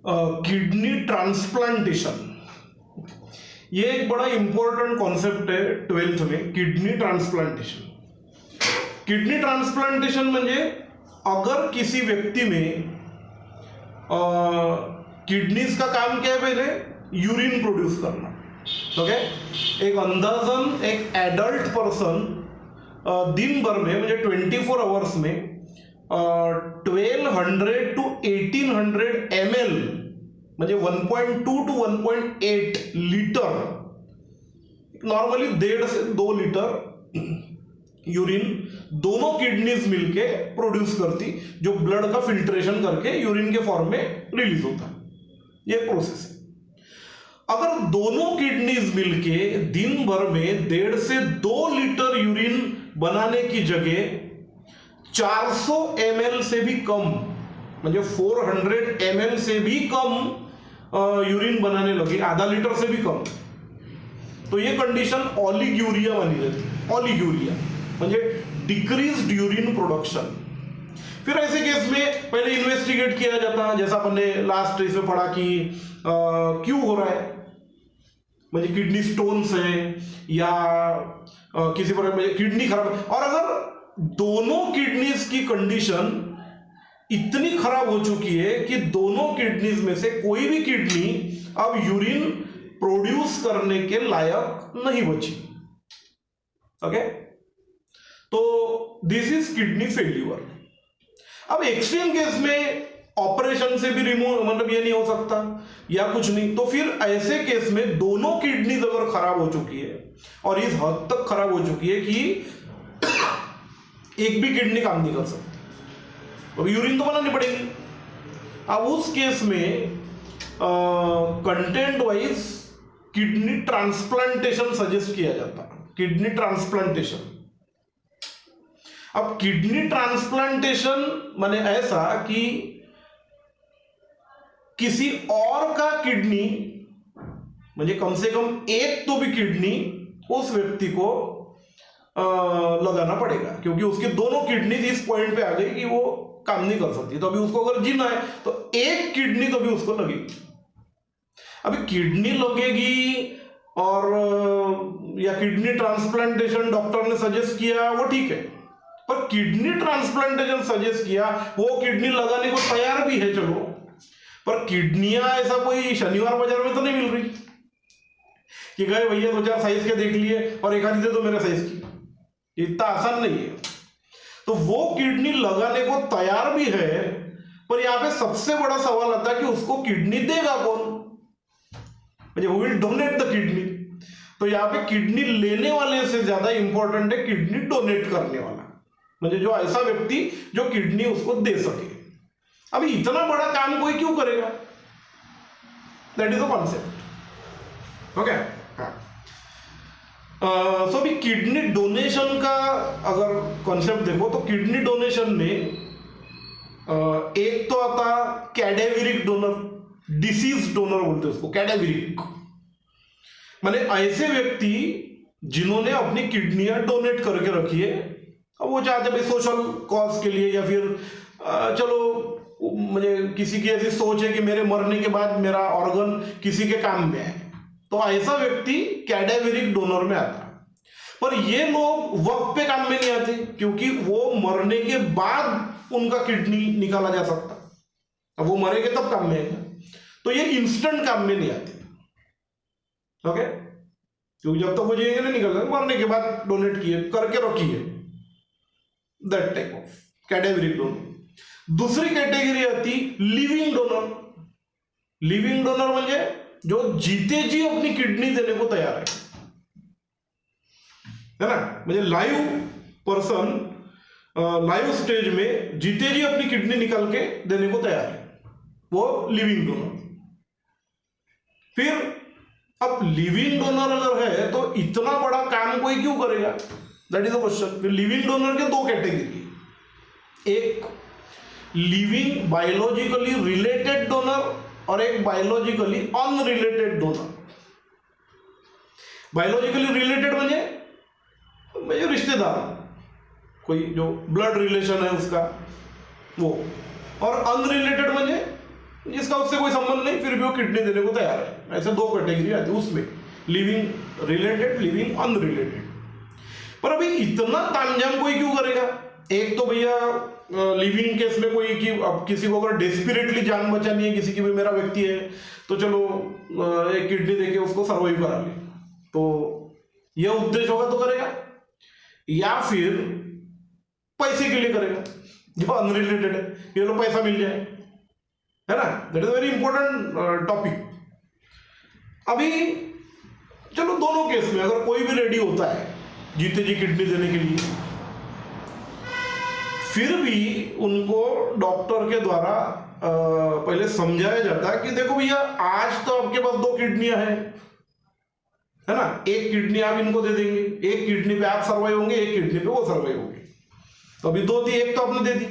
Kidney transplantation, ये एक बड़ा इंपॉर्टेंट कॉन्सेप्ट है 12th में, किडनी ट्रांसप्लांटेशन। किडनी ट्रांसप्लांटेशन म्हणजे अगर किसी व्यक्ति में किडनीज का काम क्या है, पहले यूरिन प्रोड्यूस करना, ओके। एक अंदाजन एक एडल्ट पर्सन दिन भर में म्हणजे 24 आवर्स में 1200 to 1800 ml म्हणजे 1.2 to 1.8 लीटर, नॉर्मली 1.5 से 2 लीटर यूरिन दोनों किडनीज मिलके प्रोड्यूस करती, जो ब्लड का फिल्ट्रेशन करके यूरिन के फॉर्म में रिलीज होता है। ये प्रोसेस है। अगर दोनों किडनीज मिलके दिन भर में 1.5 से 2 लीटर यूरिन बनाने की जगह 400 ml से भी कम, म्हणजे 400 ml से भी कम यूरिन बनाने लगी, आधा लीटर से भी कम, तो ये कंडीशन ऑलिग्यूरिया मानी जाती। ऑलिग्यूरिया म्हणजे डिक्रीज्ड यूरिन प्रोडक्शन। फिर ऐसे केस में पहले इन्वेस्टिगेट किया जाता, जैसा अपन ने लास्ट इसमें पढ़ा कि क्यों हो रहा है, म्हणजे किडनी स्टोन्स है या किसी प्रकार किडनी खराब, और अगर दोनों किडनीज की कंडीशन इतनी खराब हो चुकी है कि दोनों किडनीज में से कोई भी किडनी अब यूरिन प्रोड्यूस करने के लायक नहीं बची, ओके, तो दिस इज किडनी फेल्यूर। अब एक्सट्रीम केस में ऑपरेशन से भी रिमूव, मतलब ये नहीं हो सकता या कुछ नहीं, तो फिर ऐसे केस में दोनों किडनीज अगर खराब हो चुकी है और इस हद तक खराब हो चुकी है कि एक भी किडनी काम नहीं कर सकती, तो यूरिन तो बनानी पड़ेगी। अब उस केस में content wise kidney transplantation suggest किया जाता, किडनी ट्रांसप्लांटेशन। अब किडनी ट्रांसप्लांटेशन माने ऐसा कि किसी और का किडनी, म्हणजे कम से कम एक तो भी किडनी उस व्यक्ति को लगाना पड़ेगा, क्योंकि उसके दोनों किडनी इस पॉइंट पे आ गई कि वो काम नहीं कर सकती, तो अभी उसको अगर जीना है तो एक किडनी तो भी उसको लगेगी। अभी किडनी लगेगी और या किडनी ट्रांसप्लांटेशन डॉक्टर ने सजेस्ट किया, वो ठीक है, पर किडनी ट्रांसप्लांटेशन सजेस्ट किया, वो किडनी लगाने को तैयार भी है, चलो, पर किडनियां ऐसा कोई शनिवार बाजार में तो नहीं मिल रही कि गए भैया 2-4 साइज के देख लिए और एक आधी दे दो मेरे साइज की, इतना आसान नहीं है। तो वो किडनी लगाने को तैयार भी है, पर यहां पे सबसे बड़ा सवाल आता है कि उसको किडनी देगा कौन, म्हणजे who will donate the kidney. तो यहाँ पे किडनी लेने वाले से ज्यादा इंपॉर्टेंट है किडनी डोनेट करने वाला, म्हणजे जो ऐसा व्यक्ति जो किडनी उसको दे सके। अभी इतना बड़ा काम कोई क्यों करेगा, that is the concept, okay. So भी किडनी डोनेशन का अगर कॉन्सेप्ट देखो तो किडनी डोनेशन में एक तो आता कैडेवरिक डोनर, डिसीज डोनर बोलते हैं उसको, कैडेवरिक माने ऐसे व्यक्ति जिन्होंने अपनी किडनियां डोनेट करके रखी है, अब वो चाहते भाई सोशल कॉज के लिए या फिर चलो मुझे किसी की ऐसी सोच है कि मेरे मरने के बाद मेरा ऑर्गन किसी के काम में है, तो ऐसा व्यक्ति कैडेवरिक डोनर में आता है। पर ये लोग वक्त पे काम में नहीं आते, क्योंकि वो मरने के बाद उनका किडनी निकाला जा सकता, अब वो मरेंगे तब काम में आएगा, तो ये इंस्टेंट काम में नहीं आते, ओके, क्योंकि जब तक वो जिएंगे नहीं निकल, मरने के बाद डोनेट किए करके रखिए, that type of cadaveric donor. दूसरी कैटेगरी आती लिविंग डोनर। लिविंग डोनर म्हणजे जो जीते जी अपनी किडनी देने को तैयार है ना, म्हणजे लाइव पर्सन लाइव स्टेज में जीते जी अपनी किडनी निकाल के देने को तैयार है, वो लिविंग डोनर। फिर अब लिविंग डोनर अगर है तो इतना बड़ा काम कोई क्यों करेगा, दैट इज द क्वेश्चन। फिर लिविंग डोनर के दो कैटेगरी, एक लिविंग बायोलॉजिकली रिलेटेड डोनर और एक biologically unrelated donor. Biologically related म्हणजे रिश्तेदार, कोई जो ब्लड रिलेशन है उसका वो, और अनरिलेटेड म्हणजे जिसका उससे कोई संबंध नहीं, फिर भी वो किडनी देने को तैयार है। ऐसे दो कैटेगरी आती है उसमें, लिविंग रिलेटेड, लिविंग अनरिलेटेड। पर अभी इतना तामझाम कोई क्यों करेगा? एक तो भैया लिविंग केस में कोई कि अब किसी को अगर डेस्परेटली जान बचानी है किसी की भी, मेरा व्यक्ति है तो चलो एक किडनी देके उसको सर्वाइव करा ले, तो यह उद्देश्य होगा तो करेगा, या फिर पैसे के लिए करेगा जो अनरिलेटेड है, ये लो पैसा मिल जाए, है ना। That is very important topic. अभी चलो दोनों केस में अगर कोई भी रेडी होता है जीते जी किडनी देने के लिए, फिर भी उनको डॉक्टर के द्वारा पहले समझाया जाता है कि देखो भैया आज तो आपके पास 2 किडनियां हैं, है ना, एक किडनी आप इनको दे देंगे, एक किडनी पे आप सर्वाइव होंगे, एक किडनी पे वो सर्वाइव होंगे, तो अभी 2 थी, एक तो आपने दे दी।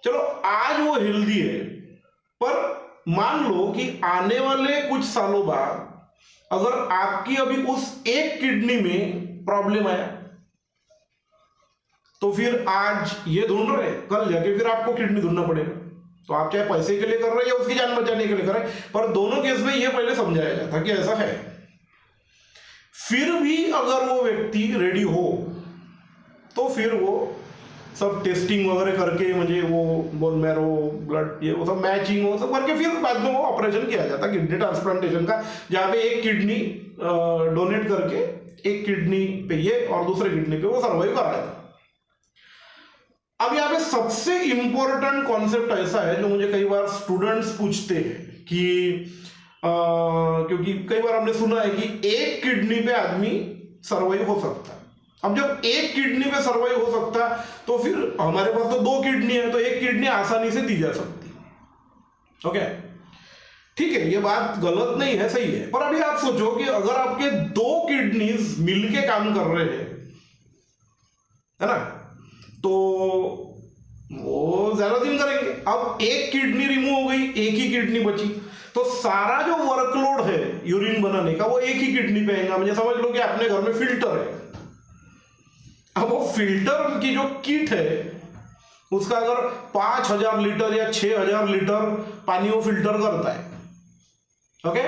चलो आज वो हेल्दी है, पर मान लो कि आने वाले कुछ सालों बाद अगर आपकी अभी उस एक किडनी में प्रॉब्लम आया, तो फिर आज ये ढूंढ रहे, कल जाके फिर आपको किडनी ढूंढना पड़ेगा। तो आप चाहे पैसे के लिए कर रहे हैं या उसकी जान बचाने के लिए कर रहे हैं, पर दोनों केस में ये पहले समझाया जाता कि ऐसा है। फिर भी अगर वो व्यक्ति रेडी हो तो फिर वो सब टेस्टिंग वगैरह करके, मुझे वो बोन मैरो ब्लड ये वो सब मैचिंग वो सब करके फिर बाद में वो ऑपरेशन किया जाता है किडनी ट्रांसप्लांटेशन का, जहाँ पे एक किडनी डोनेट करके एक किडनी पे ये और दूसरे किडनी पे वो सर्वाइव कर रहा था। अब यहाँ पे सबसे इंपॉर्टेंट कॉन्सेप्ट ऐसा है जो मुझे कई बार स्टूडेंट्स पूछते हैं कि क्योंकि कई बार हमने सुना है कि एक किडनी पे आदमी सर्वाइव हो सकता है। अब जब एक किडनी पे सर्वाइव हो सकता है तो फिर हमारे पास तो 2 किडनी है, तो एक किडनी आसानी से दी जा सकती है। ओके ठीक है, ये बात गलत नहीं है, सही है। पर अभी आप सोचो कि अगर आपके 2 किडनीज मिलके काम कर रहे हैं, है ना, तो वो ज्यादा दिन करेंगे। अब एक किडनी रिमूव हो गई, एक ही किडनी बची, तो सारा जो वर्कलोड है यूरिन बनाने का वो एक ही किडनी पे आएगा। मुझे समझ लो कि अपने घर में फिल्टर है, अब वो फिल्टर की जो किट है उसका अगर 5000 लीटर या 6000 लीटर पानी वो फिल्टर करता है, ओके,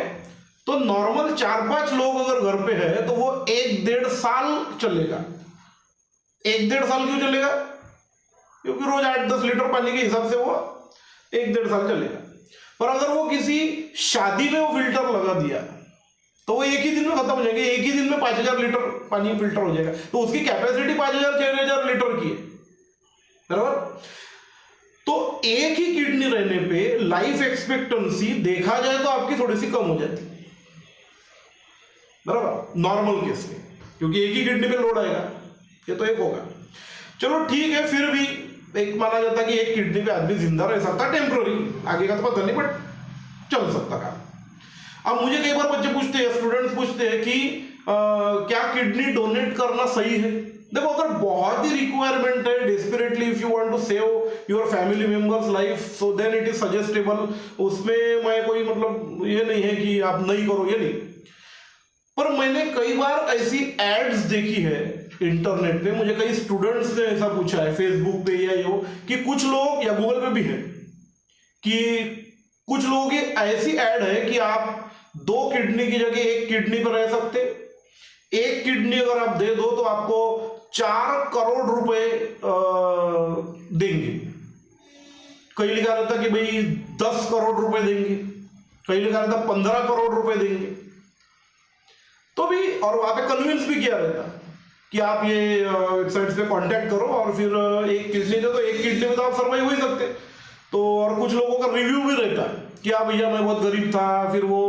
तो नॉर्मल 4-5 लोग अगर घर पे है तो वो 1-1.5 साल चलेगा। 1-1.5 साल क्यों चलेगा? क्योंकि रोज 8-10 लीटर पानी के हिसाब से वो 1-1.5 साल चलेगा। पर अगर वो किसी शादी में वो फिल्टर लगा दिया तो वो एक ही दिन में खत्म हो जाएंगे, एक ही दिन में 5000 लीटर पानी फिल्टर हो जाएगा। तो उसकी कैपेसिटी 5000-6000 लीटर की है, बराबर। तो एक ही किडनी रहने पे लाइफ एक्सपेक्टेंसी देखा जाए तो आपकी थोड़ी सी कम हो जाती है, बराबर, नॉर्मल केस में, क्योंकि एक ही किडनी पे लोड आएगा, ये तो एक होगा। चलो ठीक है, फिर भी एक माना जाता कि एक किडनी पे आदमी जिंदा रह सकता, टेम्पररी, आगे का तो पता नहीं, बट चल सकता काम। अब मुझे कई बार बच्चे पूछते हैं, स्टूडेंट्स पूछते हैं कि क्या किडनी डोनेट करना सही है? देखो, अगर बहुत ही रिक्वायरमेंट है, desperately if you want to save your family members life, so then it is suggestable. उसमें मैं कोई मतलब ये नहीं है कि आप नहीं करो, ये नहीं। पर मैंने कई बार ऐसी एड्स देखी है इंटरनेट पे, मुझे कई स्टूडेंट्स ने ऐसा पूछा है फेसबुक पे या यो, कि कुछ लोग, या गूगल पे भी है, कि कुछ लोगों की ऐसी एड है कि आप 2 किडनी की जगह 1 किडनी पर रह सकते, 1 किडनी अगर आप दे दो तो आपको 4 करोड़ रुपए देंगे। कहीं लिखा रहता कि भाई 10 करोड़ रुपए देंगे, कहीं लिखा रहता 15 करोड़ रुपए देंगे। तो भी, और वहां पे कन्विंस भी किया रहता कि आप ये वेबसाइट पे कांटेक्ट करो और फिर 1 किडनी दे, तो 1 किडनी में तो आप सर्वाइव हो ही सकते। तो और कुछ लोगों का रिव्यू भी रहता है कि हाँ भैया मैं बहुत गरीब था, फिर वो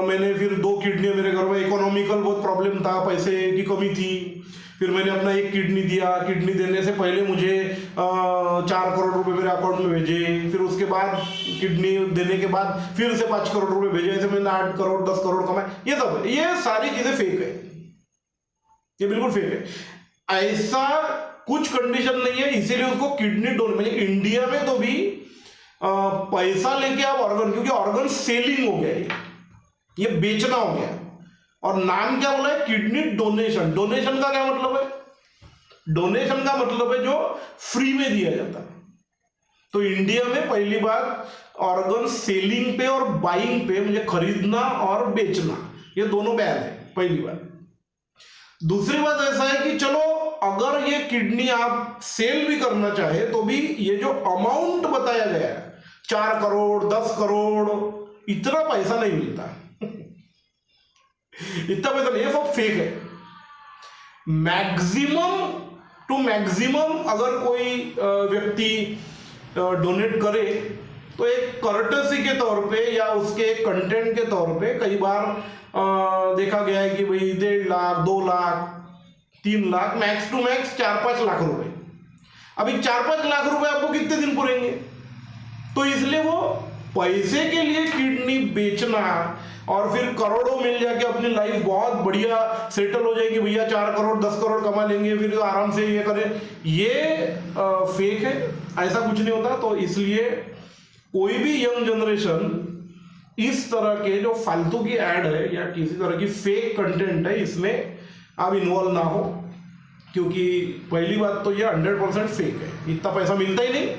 मैंने फिर 2 किडनी मेरे घर में, इकोनॉमिकल बहुत प्रॉब्लम था, पैसे की कमी थी, फिर मैंने अपना 1 किडनी दिया, किडनी देने से पहले मुझे 4 करोड़ रुपए मेरे अकाउंट में भेजे, फिर उसके बाद किडनी देने के बाद फिर से 5 करोड़ रुपए भेजे, ऐसे मैंने 8 करोड़ 10 करोड़ कमाए। ये सब, ये सारी चीजें फेक है, ये बिल्कुल फेक है। ऐसा कुछ कंडीशन नहीं है, इसीलिए उसको किडनी डोनेट, इंडिया में तो भी पैसा लेके आप ऑर्गन, क्योंकि ऑर्गन सेलिंग हो गया, ये बेचना हो गया, और नाम क्या बोला है? Kidney donation. डोनेशन का क्या मतलब है? डोनेशन का मतलब है जो फ्री में दिया जाता है, तो इंडिया में पहली बात ऑर्गन सेलिंग पे और बाइंग पे, मुझे खरीदना और बेचना, ये दोनों बैन है, पहली बात। दूसरी बात ऐसा है कि चलो अगर ये किडनी आप सेल भी करना चाहे तो भी ये जो अमाउंट बताया गया है 4 करोड़ 10 करोड़, इतना पैसा नहीं मिलता। इतना पैसा नहीं, ये सब फेक है। मैक्सिमम टू मैक्सिमम अगर कोई व्यक्ति डोनेट करे तो एक कर्टसी के तौर पे या उसके कंटेंट के तौर पे कई बार देखा गया है कि भाई 1.5 lakh 2 lakh 3 lakh max to max 4-5 lakh रुपए। अभी 4-5 लाख रुपए आपको कितने दिन पुरेंगे? तो इसलिए वो पैसे के लिए किडनी बेचना और फिर करोड़ों मिल जाके अपनी लाइफ बहुत बढ़िया सेटल हो जाएगी, भैया 4 करोड़ 10 करोड़ कमा लेंगे, फिर तो आराम से ये करें, ये फेक है। ऐसा कुछ नहीं होता। तो इसलिए कोई भी यंग जनरेशन इस तरह के जो फालतू की ऐड है या किसी तरह की फेक कंटेंट है इसमें आप इन्वॉल्व ना हो, क्योंकि पहली बात तो ये 100% फेक है, इतना पैसा मिलता ही नहीं।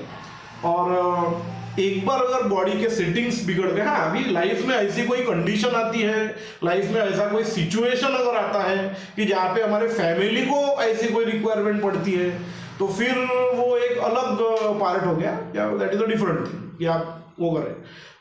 और एक बार अगर बॉडी के सेटिंग्स बिगड़ गए, हाँ अभी लाइफ में ऐसी कोई कंडीशन आती है, लाइफ में ऐसा कोई सिचुएशन अगर आता है कि जहाँ पे हमारे फैमिली को ऐसी कोई रिक्वायरमेंट पड़ती है, तो फिर वो एक अलग पार्ट हो गया, या that is a different thing कि आप वो करें।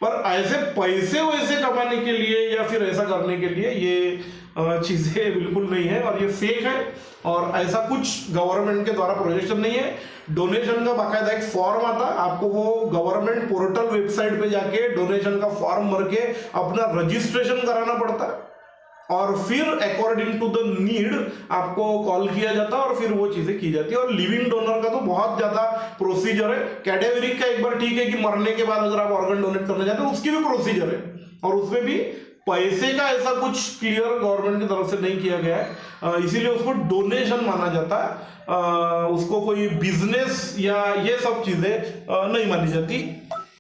पर ऐसे पैसे वैसे कमाने के लिए या फिर ऐसा करने के लिए ये चीज़ें बिल्कुल नहीं है और ये फेक है, और ऐसा कुछ गवर्नमेंट के द्वारा प्रोजेक्शन नहीं है। डोनेशन का बाकायदा एक फॉर्म आता है, आपको वो गवर्नमेंट पोर्टल वेबसाइट पे जाके डोनेशन का फॉर्म भर के अपना रजिस्ट्रेशन कराना पड़ता है, और फिर अकॉर्डिंग टू द नीड आपको कॉल किया जाता है और फिर वो चीजें की जाती है। और लिविंग डोनर का तो बहुत ज्यादा प्रोसीजर है। कैडेवरिक का एक बार ठीक है कि मरने के बाद अगर आप ऑर्गन डोनेट करना चाहते हैं उसकी भी प्रोसीजर है, और उसमें भी पैसे का ऐसा कुछ क्लियर गवर्नमेंट की तरफ से नहीं किया गया है, इसीलिए उसको डोनेशन माना जाता है, उसको कोई बिजनेस या ये सब चीजें नहीं मानी जाती।